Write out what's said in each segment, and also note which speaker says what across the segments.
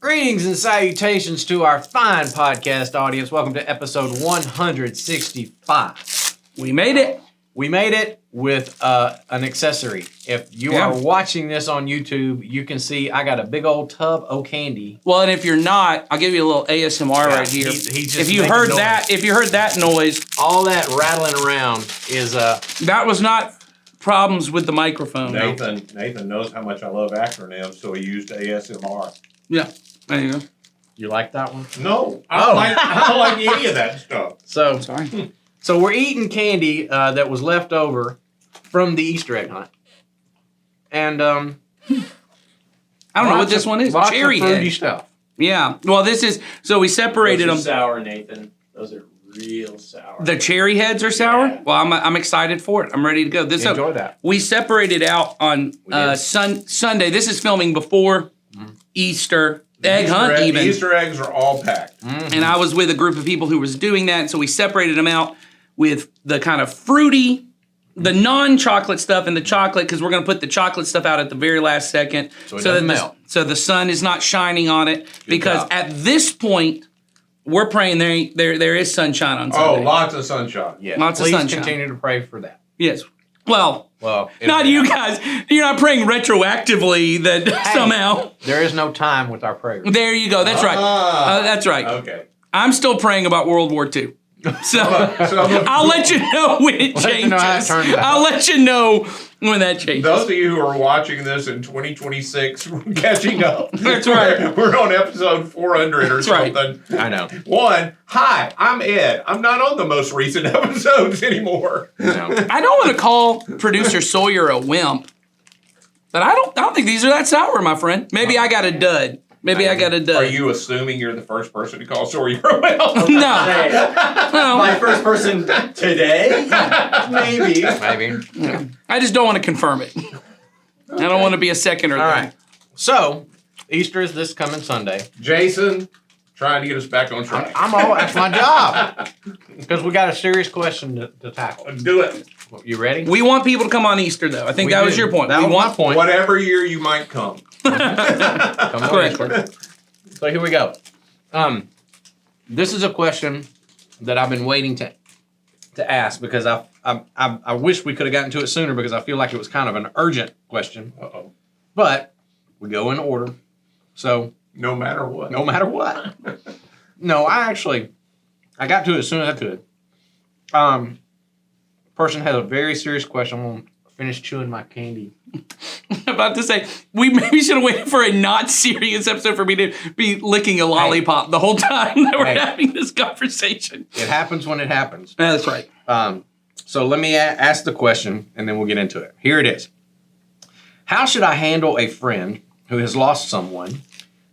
Speaker 1: Greetings and salutations to our fine podcast audience. Welcome to episode 165.
Speaker 2: We made it.
Speaker 1: We made it with an accessory. If you are watching this on YouTube, you can see I got a big old tub of candy.
Speaker 2: Well, and if you're not, I'll give you a little ASMR right here.
Speaker 1: If
Speaker 2: you heard that noise,
Speaker 1: all that rattling around is
Speaker 2: that was not problems with the microphone.
Speaker 3: Nathan knows how much I love acronyms, so he used ASMR.
Speaker 2: Yeah, there you go.
Speaker 1: You like that one?
Speaker 3: No, I don't like any of that stuff.
Speaker 1: So
Speaker 2: Sorry.
Speaker 1: So we're eating candy that was left over from the Easter egg hunt, and
Speaker 2: I don't know what this one is.
Speaker 1: Lots
Speaker 2: Cherry
Speaker 1: of fruity
Speaker 2: egg.
Speaker 1: stuff.
Speaker 2: Yeah. Well, this is so we separated them.
Speaker 4: Sour, Nathan. Those are real sour.
Speaker 2: The cherry heads are sour.
Speaker 4: Yeah.
Speaker 2: Well, I'm excited for it. I'm ready to go.
Speaker 1: Enjoy that.
Speaker 2: We separated out on Sunday. This is filming before Easter egg hunt. Even
Speaker 3: Easter eggs are all packed.
Speaker 2: and I was with a group of people who was doing that, and so we separated them out with the kind of fruity, the non-chocolate stuff and the chocolate, because we're going to put the chocolate stuff out at the very last second,
Speaker 1: So it doesn't melt.
Speaker 2: So the sun is not shining on it. Because
Speaker 1: job.
Speaker 2: at this point, we're praying there is sunshine on
Speaker 3: Oh,
Speaker 2: Sunday.
Speaker 3: lots of sunshine.
Speaker 1: Yes.
Speaker 2: Lots of
Speaker 1: Please
Speaker 2: sunshine.
Speaker 1: continue to pray for that.
Speaker 2: Yes. Well,
Speaker 1: Well,
Speaker 2: not you guys. You're not praying retroactively that somehow.
Speaker 1: There is no time with our prayers.
Speaker 2: There you go. That's right. That's right.
Speaker 3: Okay.
Speaker 2: I'm still praying about World War II. So I'll let you know when it changes.
Speaker 1: you know how it turns out.
Speaker 2: I'll let you know when that changes.
Speaker 3: Those of you who are watching this in 2026, we're catching up.
Speaker 2: That's right.
Speaker 3: We're on episode 400 or
Speaker 2: That's right.
Speaker 3: something.
Speaker 1: I know.
Speaker 3: Hi, I'm Ed. I'm not on the most recent episodes anymore.
Speaker 1: No.
Speaker 2: I don't want to call producer Sawyer a wimp, but I don't think these are that sour, my friend. Maybe I got a dud. Maybe I got a dud.
Speaker 3: Are you assuming you're the first person to call Sawyer a wimp?
Speaker 2: No.
Speaker 4: Hey,
Speaker 2: No.
Speaker 4: my first person today? Maybe.
Speaker 1: Maybe.
Speaker 2: I just don't want to confirm it. I don't want to be a second or
Speaker 1: All
Speaker 2: third.
Speaker 1: right. So Easter is this coming Sunday.
Speaker 3: Jason, trying to get us back on track.
Speaker 1: That's my job. Because we got a serious question to tackle.
Speaker 3: Do it.
Speaker 1: You ready?
Speaker 2: We want people to come on Easter, though. I think
Speaker 1: We
Speaker 2: that was
Speaker 1: do.
Speaker 2: your point.
Speaker 1: That
Speaker 2: we
Speaker 1: was
Speaker 2: want
Speaker 1: my point.
Speaker 3: Whatever year you might come.
Speaker 1: Come on,
Speaker 2: Correct.
Speaker 1: Easter. So here we go. This is a question that I've been waiting to ask because I wish we could have gotten to it sooner because I feel like it was kind of an urgent question.
Speaker 3: Uh-oh.
Speaker 1: But we go in order. So
Speaker 3: No matter what.
Speaker 1: no matter what. No, I got to it as soon as I could. Person has a very serious question. I'm going to finish chewing my candy.
Speaker 2: I'm about to say, we maybe should have waited for a not serious episode for me to be licking a lollipop the whole time that we're
Speaker 1: Hey.
Speaker 2: having this conversation.
Speaker 1: It happens when it happens.
Speaker 2: That's right.
Speaker 1: So let me ask the question, and then we'll get into it. Here it is. How should I handle a friend who has lost someone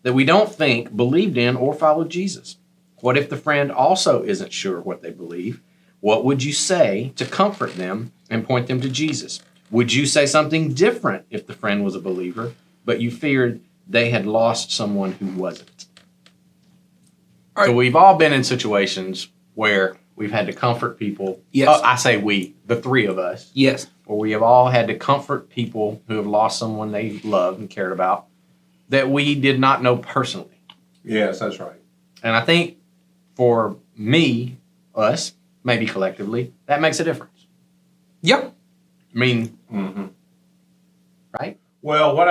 Speaker 1: that we don't think believed in or followed Jesus? What if the friend also isn't sure what they believe? What would you say to comfort them and point them to Jesus? Would you say something different if the friend was a believer, but you feared they had lost someone who wasn't?
Speaker 2: All
Speaker 1: So
Speaker 2: right.
Speaker 1: we've all been in situations where we've had to comfort people.
Speaker 2: Yes.
Speaker 1: I say we, the three of us,
Speaker 2: Yes.
Speaker 1: where we have all had to comfort people who have lost someone they loved and cared about that we did not know personally.
Speaker 3: Yes, that's right.
Speaker 1: And I think for me, us, maybe collectively, that makes a difference.
Speaker 2: Yep.
Speaker 1: I mean,
Speaker 3: Mm-hmm.
Speaker 1: right?
Speaker 3: Well, what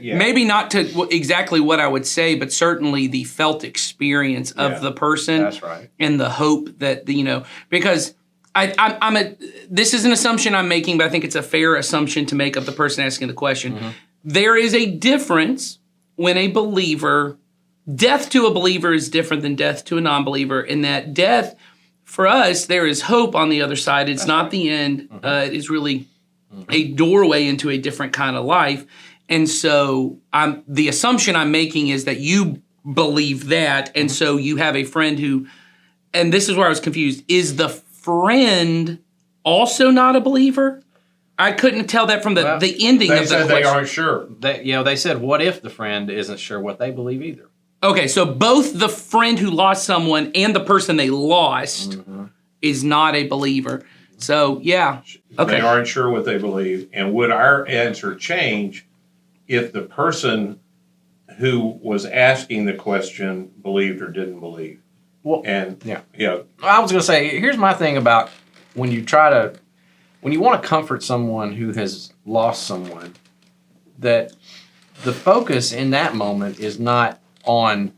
Speaker 3: yeah.
Speaker 2: Maybe not to exactly what I would say, but certainly the felt experience of
Speaker 3: Yeah.
Speaker 2: the person
Speaker 1: That's right.
Speaker 2: and the hope that, because this is an assumption I'm making, but I think it's a fair assumption to make of the person asking the question.
Speaker 1: Mm-hmm.
Speaker 2: There is a difference when death to a believer is different than death to a non-believer, in that death, for us, there is hope on the other side. It's not the end. It is really a doorway into a different kind of life. And so the assumption I'm making is that you believe that, and so you have a friend who, and this is where I was confused, is the friend also not a believer? I couldn't tell that from the ending
Speaker 3: They
Speaker 2: of the
Speaker 3: said
Speaker 2: question.
Speaker 3: they aren't sure.
Speaker 1: They said, what if the friend isn't sure what they believe either?
Speaker 2: Okay, so both the friend who lost someone and the person they lost is not a believer. So, yeah. Okay.
Speaker 3: They aren't sure what they believe. And would our answer change if the person who was asking the question believed or didn't believe.
Speaker 1: Well,
Speaker 3: And,
Speaker 1: yeah.
Speaker 3: I
Speaker 1: was going to say, here's my thing about when you want to comfort someone who has lost someone, that the focus in that moment is not on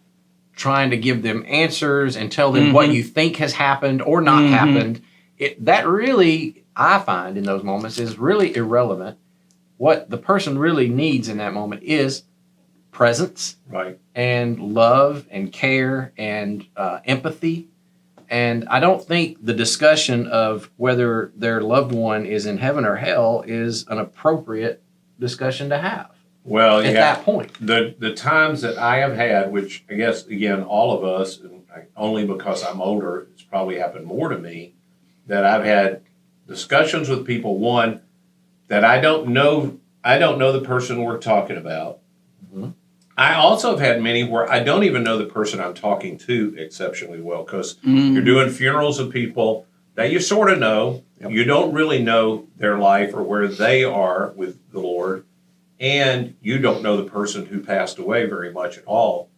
Speaker 1: trying to give them answers and tell them what you think has happened or not happened. That really, I find in those moments, is really irrelevant. What the person really needs in that moment is presence,
Speaker 3: right.
Speaker 1: and love and care and empathy. And I don't think the discussion of whether their loved one is in heaven or hell is an appropriate discussion to have
Speaker 3: Well,
Speaker 1: at that point.
Speaker 3: The times that I have had, which I guess, again, all of us, and only because I'm older, it's probably happened more to me, that I've had discussions with people, one, that I don't know the person we're talking about.
Speaker 1: Mhm.
Speaker 3: I also have had many where I don't even know the person I'm talking to exceptionally well, because you're doing funerals of people that you sort of know.
Speaker 1: Yep.
Speaker 3: You don't really know their life or where they are with the Lord, and you don't know the person who passed away very much at all.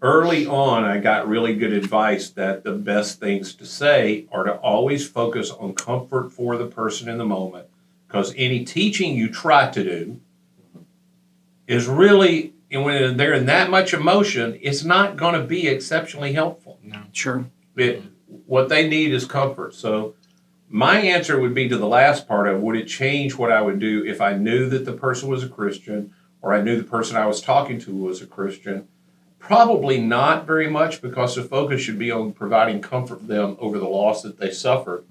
Speaker 3: Early on, I got really good advice that the best things to say are to always focus on comfort for the person in the moment, because any teaching you try to do is really, and when they're in that much emotion, it's not going to be exceptionally helpful.
Speaker 2: Sure.
Speaker 3: What they need is comfort. So my answer would be to the last part of, would it change what I would do if I knew that the person was a Christian, or I knew the person I was talking to was a Christian? Probably not very much, because the focus should be on providing comfort for them over the loss that they suffered.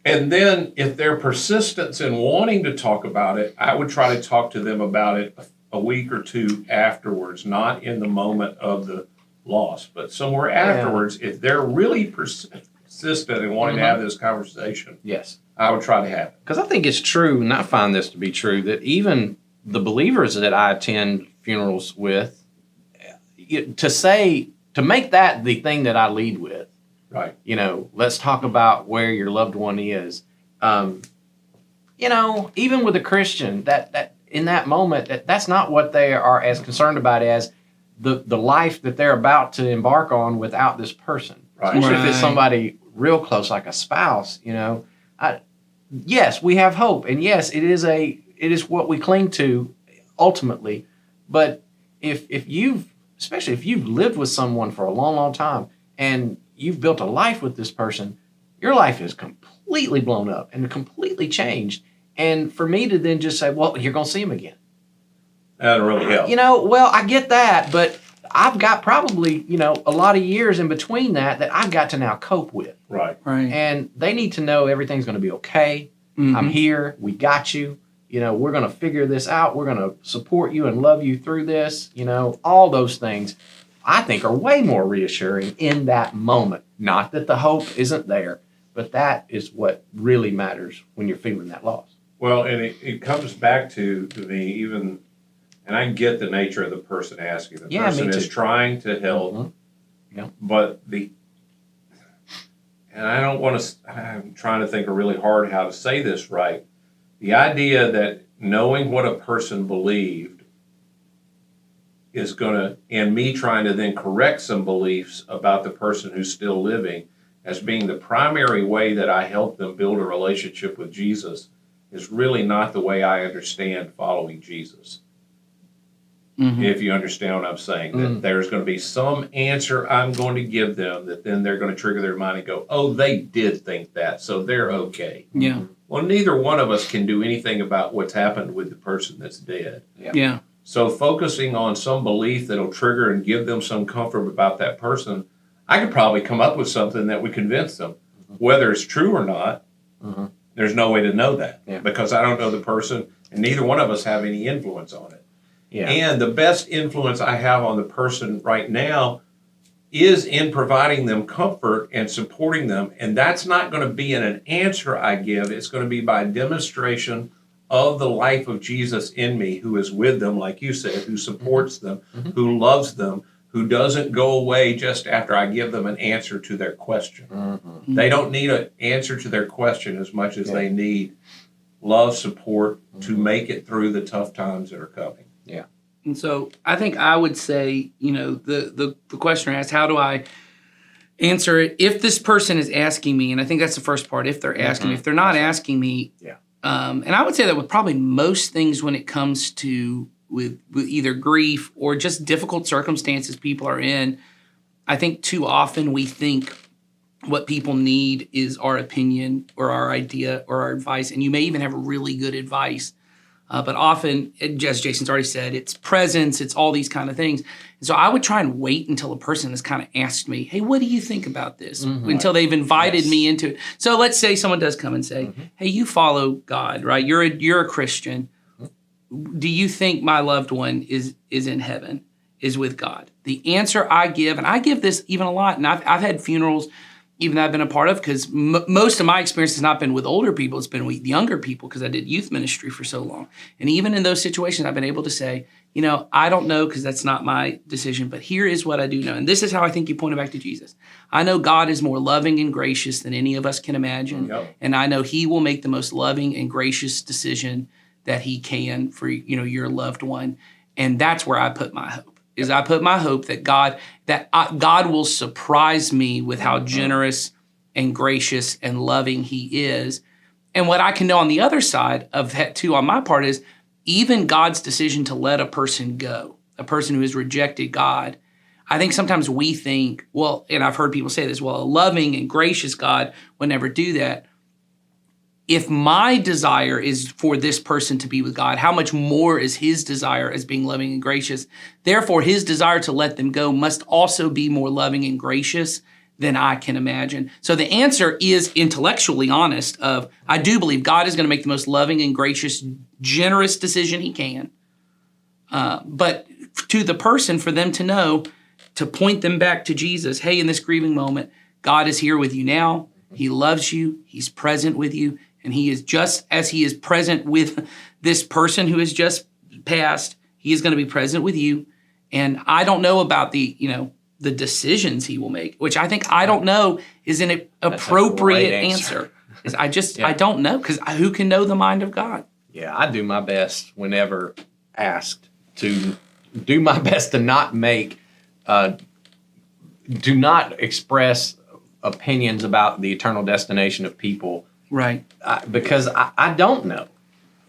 Speaker 3: And then if their persistence in wanting to talk about it, I would try to talk to them about it a week or two afterwards, not in the moment of the loss, but somewhere afterwards. If they're really persistent in wanting to have this conversation,
Speaker 1: Yes.
Speaker 3: I would try to have it.
Speaker 1: Because I think it's true, and I find this to be true, that even the believers that I attend funerals with, to make that the thing that I lead with,
Speaker 3: Right.
Speaker 1: Let's talk about where your loved one is. Even with a Christian, that in that moment, that's not what they are as concerned about as the life that they're about to embark on without this person.
Speaker 3: Right.
Speaker 1: Especially if it's
Speaker 2: Right.
Speaker 1: somebody real close, like a spouse. Yes, we have hope, and yes, it is what we cling to ultimately. But especially if you've lived with someone for a long, long time, and you've built a life with this person, your life is completely blown up and completely changed. And for me to then just say, well, you're going to see him again.
Speaker 3: That would really help.
Speaker 1: Well, I get that, but I've got probably, a lot of years in between that I've got to now cope with.
Speaker 3: Right.
Speaker 2: Right.
Speaker 1: And they need to know everything's going to be okay. I'm here. We got you. We're going to figure this out. We're going to support you and love you through this. All those things I think are way more reassuring in that moment. Not that the hope isn't there, but that is what really matters when you're feeling that loss.
Speaker 3: Well, and it comes back to me, even, and I get the nature of the person asking. The person
Speaker 1: me
Speaker 3: is
Speaker 1: too.
Speaker 3: trying to help,
Speaker 1: Mhm. Yeah.
Speaker 3: but and I don't want to, I'm trying to think really hard how to say this right. The idea that knowing what a person believed is going to, and me trying to then correct some beliefs about the person who's still living as being the primary way that I help them build a relationship with Jesus is really not the way I understand following Jesus. If you understand what I'm saying, that there's going to be some answer I'm going to give them that then they're going to trigger their mind and go, oh, they did think that, so they're okay.
Speaker 2: Yeah.
Speaker 3: Well, neither one of us can do anything about what's happened with the person that's dead.
Speaker 2: Yeah.
Speaker 3: So focusing on some belief that'll trigger and give them some comfort about that person, I could probably come up with something that would convince them. Whether it's true or not, there's no way to know that because I don't know the person, and neither one of us have any influence on it.
Speaker 1: Yeah.
Speaker 3: And the best influence I have on the person right now is in providing them comfort and supporting them. And that's not going to be in an answer I give. It's going to be by demonstration of the life of Jesus in me, who is with them, like you said, who supports them, who loves them, who doesn't go away just after I give them an answer to their question. They don't need an answer to their question as much as they need love, support to make it through the tough times that are coming.
Speaker 1: Yeah.
Speaker 2: And so I think I would say, the questioner asks, how do I answer it? If this person is asking me, and I think that's the first part, if they're asking me, if they're not asking me,
Speaker 1: Yeah.
Speaker 2: And I would say that with probably most things when it comes to with either grief or just difficult circumstances people are in, I think too often we think what people need is our opinion or our idea or our advice, and you may even have really good advice. But often, as Jason's already said, it's presence, it's all these kind of things. And so I would try and wait until a person has kind of asked me, hey, what do you think about this? Until they've invited me into it. So let's say someone does come and say, hey, you follow God, right? You're a Christian. Do you think my loved one is in heaven, is with God? The answer I give, and I give this even a lot, and I've had funerals even that I've been a part of, because most of my experience has not been with older people, it's been with younger people, because I did youth ministry for so long. And even in those situations, I've been able to say, I don't know, because that's not my decision, but here is what I do know. And this is how I think you pointed back to Jesus. I know God is more loving and gracious than any of us can imagine.
Speaker 3: Yep.
Speaker 2: And I know he will make the most loving and gracious decision that he can for, your loved one. And that's where I put my hope. I put my hope that God will surprise me with how generous and gracious and loving he is. And what I can know on the other side of that too, on my part, is even God's decision to let a person go, a person who has rejected God. I think sometimes we think, well, and I've heard people say this, well, a loving and gracious God would never do that. If my desire is for this person to be with God, how much more is his desire as being loving and gracious? Therefore, his desire to let them go must also be more loving and gracious than I can imagine. So the answer is intellectually honest of, I do believe God is going to make the most loving and gracious, generous decision he can. But to the person, for them to know, to point them back to Jesus, hey, in this grieving moment, God is here with you now. He loves you. He's present with you. And he is, just as he is present with this person who has just passed, he is going to be present with you. And I don't know about the decisions he will make, which I think I don't know is an appropriate
Speaker 1: great
Speaker 2: answer. I don't know, because who can know the mind of God?
Speaker 1: Yeah, I do my best whenever asked to do my best to not do not express opinions about the eternal destination of people.
Speaker 2: Right.
Speaker 1: Because I don't know.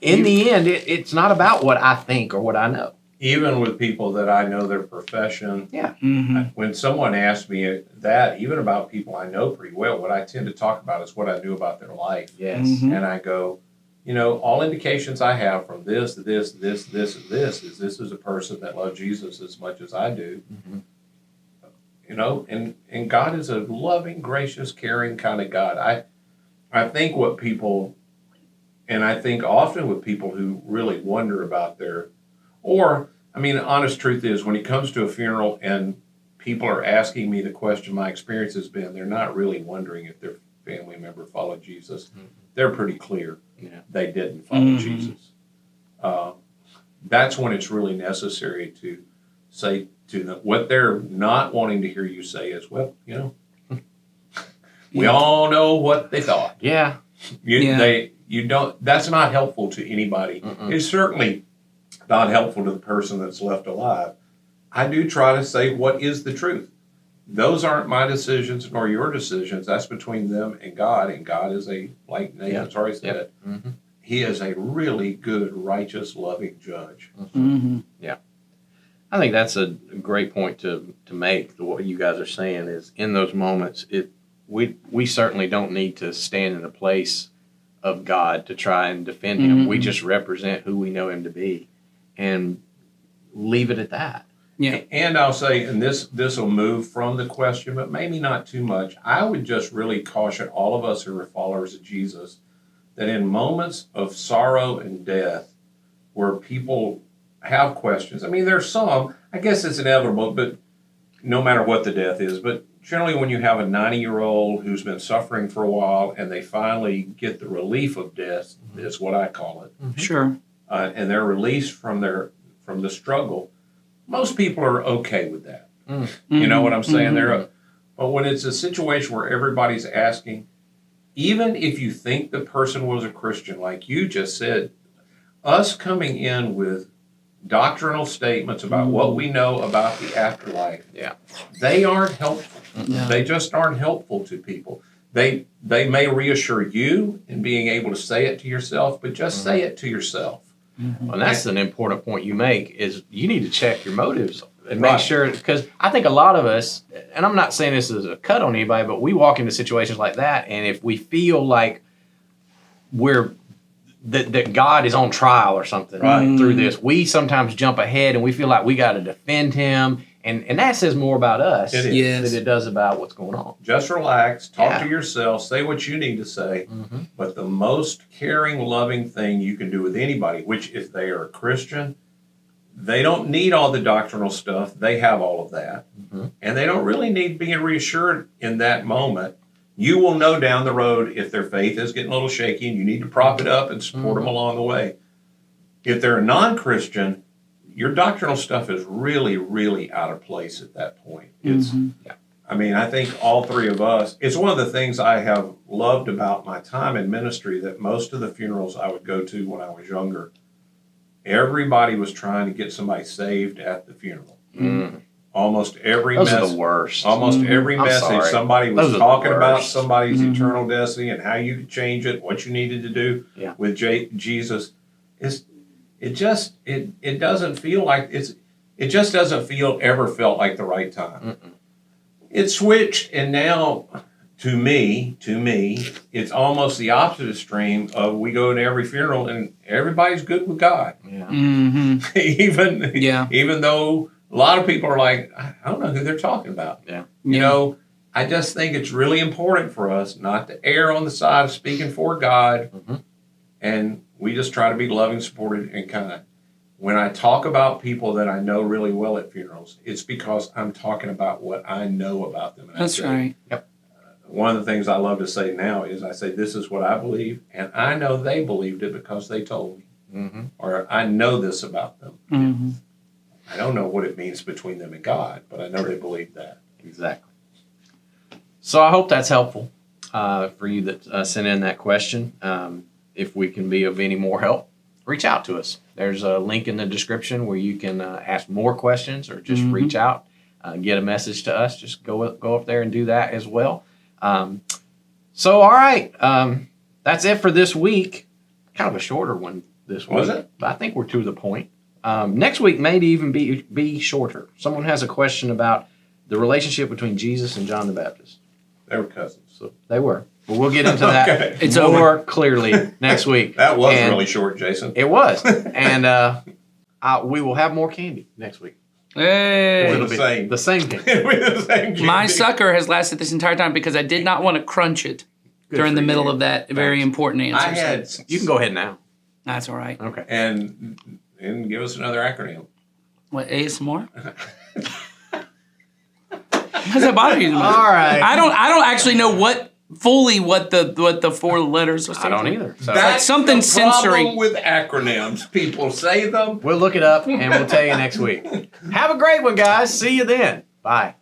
Speaker 1: In the end, it's not about what I think or what I know.
Speaker 3: Even with people that I know their profession,
Speaker 1: Yeah.
Speaker 2: Mm-hmm.
Speaker 3: when someone asks me that, even about people I know pretty well, what I tend to talk about is what I knew about their life.
Speaker 1: Yes.
Speaker 2: Mhm.
Speaker 3: And I go, all indications I have from this, and this is this is a person that loves Jesus as much as I do.
Speaker 1: Mhm.
Speaker 3: And God is a loving, gracious, caring kind of God. I think what people, and I think often with people who really wonder about the honest truth is, when it comes to a funeral and people are asking me the question my experience has been, they're not really wondering if their family member followed Jesus.
Speaker 1: Mhm.
Speaker 3: They're pretty clear
Speaker 1: Yeah.
Speaker 3: they didn't follow
Speaker 2: Mhm.
Speaker 3: Jesus. That's when it's really necessary to say to them, what they're not wanting to hear you say is, well, we all know what they thought.
Speaker 1: Yeah.
Speaker 3: That's not helpful to anybody.
Speaker 1: Mm-mm.
Speaker 3: It's certainly not helpful to the person that's left alive. I do try to say what is the truth. Those aren't my decisions nor your decisions. That's between them and God. And God is like Nathan's already said,
Speaker 1: Mm-hmm.
Speaker 3: he is a really good, righteous, loving judge.
Speaker 2: Mm-hmm.
Speaker 1: I think that's a great point to make. What you guys are saying is, in those moments, we certainly don't need to stand in the place of God to try and defend him.
Speaker 2: Mm-hmm.
Speaker 1: We just represent who we know him to be, and leave it at that.
Speaker 2: Yeah.
Speaker 3: And I'll say, and this will move from the question, but maybe not too much. I would just really caution all of us who are followers of Jesus that in moments of sorrow and death, where people have questions, there's some, I guess it's inevitable, but no matter what the death is, but generally when you have a 90-year-old who's been suffering for a while and they finally get the relief of death, is what I call it,
Speaker 2: Sure.
Speaker 3: and they're released from the struggle, most people are okay with that. You know what I'm saying?
Speaker 2: Mhm.
Speaker 3: But when it's a situation where everybody's asking, even if you think the person was a Christian, like you just said, us coming in with doctrinal statements about what we know about the afterlife,
Speaker 1: Yeah.
Speaker 3: they aren't helpful.
Speaker 2: No.
Speaker 3: They just aren't helpful to people. They may reassure you in being able to say it to yourself, but just say it to yourself.
Speaker 1: And that's an important point you make is you need to check your motives and make
Speaker 3: Right.
Speaker 1: sure, because I think a lot of us, and I'm not saying this is a cut on anybody, but we walk into situations like that, and if we feel like that God is on trial or something
Speaker 3: Right.
Speaker 1: through this, we sometimes jump ahead and we feel like we got to defend him, and that says more about us
Speaker 3: It is.
Speaker 2: Yes.
Speaker 1: than it does about what's going on.
Speaker 3: Just relax, talk
Speaker 1: Yeah.
Speaker 3: to yourself, say what you need to say.
Speaker 1: Mm-hmm.
Speaker 3: But the most caring, loving thing you can do with anybody, which if they are a Christian, they don't need all the doctrinal stuff. They have all of that.
Speaker 1: Mhm.
Speaker 3: And they don't really need being reassured in that moment. You will know down the road if their faith is getting a little shaky and you need to prop it up and support them along the way. If they're a non-Christian, your doctrinal stuff is really, really out of place at that point. It's, I mean, I think all three of us, it's one of the things I have loved about my time in ministry that most of the funerals I would go to when I was younger, everybody was trying to get somebody saved at the funeral.
Speaker 1: Mm.
Speaker 3: Almost every
Speaker 1: Those are
Speaker 3: message.
Speaker 1: the worst.
Speaker 3: Almost every
Speaker 1: I'm
Speaker 3: message,
Speaker 1: sorry.
Speaker 3: somebody
Speaker 1: Those
Speaker 3: was
Speaker 1: are the
Speaker 3: talking about
Speaker 1: worst.
Speaker 3: somebody's eternal destiny and how you could change it, what you needed to do
Speaker 1: Yeah.
Speaker 3: with Jesus. It doesn't feel like it just doesn't feel ever felt like the right time.
Speaker 1: Mm-mm.
Speaker 3: It switched, and now to me, it's almost the opposite extreme of we go to every funeral and everybody's good with God,
Speaker 1: Yeah.
Speaker 2: Yeah.
Speaker 3: even though a lot of people are like, I don't know who they're talking about.
Speaker 1: Yeah.
Speaker 3: You know, I just think it's really important for us not to err on the side of speaking for God,
Speaker 1: Mhm.
Speaker 3: and we just try to be loving, supportive, and kind. When I talk about people that I know really well at funerals, it's because I'm talking about what I know about them. And I
Speaker 2: That's
Speaker 3: say,
Speaker 2: right.
Speaker 3: one of the things I love to say now is I say, this is what I believe, and I know they believed it because they told me,
Speaker 1: Mm-hmm.
Speaker 3: or I know this about them.
Speaker 2: Mm-hmm.
Speaker 3: I don't know what it means between them and God, but I know they believe that.
Speaker 1: Exactly. So I hope that's helpful for you that sent in that question. If we can be of any more help, reach out to us. There's a link in the description where you can ask more questions or just reach out, get a message to us. Just go up there and do that as well. So, all right. That's it for this week. Kind of a shorter one this week.
Speaker 3: Was it?
Speaker 1: But I think we're to the point. Next week may even be shorter. Someone has a question about the relationship between Jesus and John the Baptist.
Speaker 3: They were cousins.
Speaker 1: So they were. But we'll get into that
Speaker 3: Okay.
Speaker 2: It's
Speaker 1: more clearly next week.
Speaker 3: That was
Speaker 1: And
Speaker 3: really short, Jason.
Speaker 1: It was. And we will have more candy next week.
Speaker 2: Hey.
Speaker 3: It'll be same.
Speaker 1: The same candy.
Speaker 3: It'll be the same
Speaker 2: My
Speaker 3: candy.
Speaker 2: sucker has lasted this entire time because I did not want to crunch it
Speaker 1: Good
Speaker 2: during
Speaker 1: for
Speaker 2: the middle
Speaker 1: you.
Speaker 2: of that very important answer.
Speaker 3: I had,
Speaker 1: You can go ahead now.
Speaker 2: That's all right.
Speaker 1: Okay.
Speaker 3: and give us another acronym.
Speaker 2: What, ASMR? How does that bother you?
Speaker 1: All right.
Speaker 2: I don't actually know what the four letters are.
Speaker 1: I don't either. So
Speaker 3: That's
Speaker 2: something
Speaker 3: the problem
Speaker 2: sensory.
Speaker 3: with acronyms. People say them.
Speaker 1: we'll look it up and we'll tell you next week. Have a great one, guys. See you then. Bye.